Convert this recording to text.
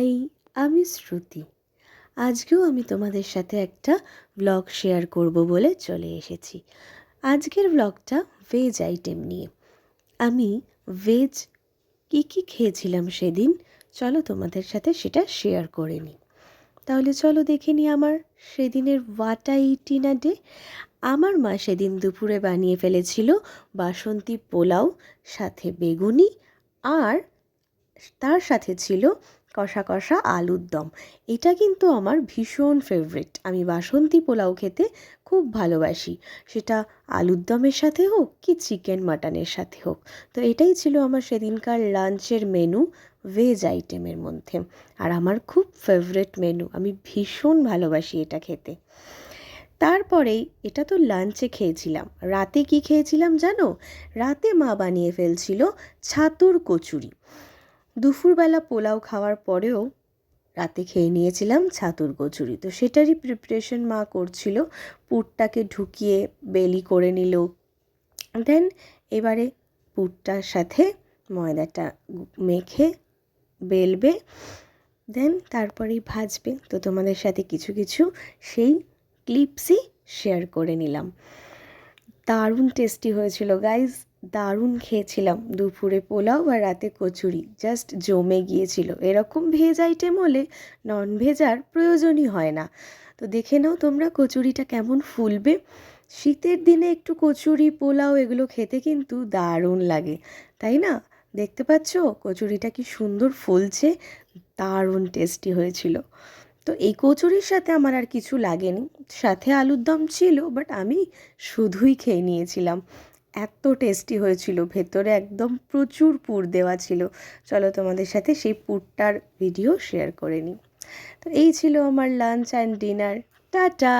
High, আমি শ্রুতি। আজকেও আমি তোমাদের সাথে একটা ব্লগ শেয়ার করব বলে চলে এসেছি। আজকের ব্লগটা ভেজ আইটেম নিয়ে। আমি ভেজ কী খেয়েছিলাম সেদিন, চলো তোমাদের সাথে সেটা শেয়ার করে নিই। তাহলে চলো দেখে নিই আমার সেদিনের what I it in a day. আমার মা সেদিন দুপুরে বানিয়ে ফেলেছিল বাসন্তী পোলাও, সাথে বেগুনি, আর তার সাথে ছিল কষা কষা আলুর দম। এটা কিন্তু আমার ভীষণ ফেভারিট। আমি বাসন্তী পোলাও খেতে খুব ভালোবাসি, সেটা আলুর দমের সাথে হোক কি চিকেন মাটনের সাথে হোক। তো এটাই ছিল আমার সেদিনকার লাঞ্চের মেনু ভেজ আইটেমের মধ্যে, আর আমার খুব ফেভারিট মেনু। আমি ভীষণ ভালোবাসি এটা খেতে। তারপরেই এটা তো লাঞ্চে খেয়েছিলাম। রাতে কি খেয়েছিলাম জানো? রাতে মা বানিয়ে ফেলছিল ছাতুর কচুরি। দুপুরবেলা পোলাও খাওয়ার পরেও রাতে খেয়ে নিয়েছিলাম ছাতুর কচুরি। তো সেটারই প্রিপারেশন মা করছিল। পুরটাকে ঢুকিয়ে বেলি করে নিল, দেন এবারে পুরটার সাথে ময়দাটা মেখে বেলবে, দেন তারপরেই ভাজবে। তো তোমাদের সাথে কিছু কিছু সেই ক্লিপসই শেয়ার করে নিলাম। দারুণ টেস্টি হয়েছিল গাইজ, দারুণ খেয়েছিলাম। দুপুরে পোলাও আর রাতে কচুরি জাস্ট জমে গিয়েছিল। এরকম ভেজ আইটেম হলে নন ভেজ আর প্রয়োজনই হয় না। তো দেখে নাও তোমরা কচুরিটা কেমন ফুলবে। শীতের দিনে একটু কচুরি পোলাও এগুলো খেতে কিন্তু দারুণ লাগে, তাই না? দেখতে পাচ্ছ কচুরিটা কি সুন্দর ফুলছে, দারুণ টেস্টি হয়েছিল। তো এই কচুরির সাথে আমার আর কিছু লাগেনি, সাথে আলুর দম ছিল, বাট আমি শুধুই খেয়ে নিয়েছিলাম। এত টেস্টি হয়েছিল, ভেতরে একদম প্রচুর পুর দেওয়া ছিল। চলো তোমাদের সাথে সেই পুরটার ভিডিও শেয়ার করে নিই। তো এই ছিল আমার লাঞ্চ অ্যান্ড ডিনার। টাটা।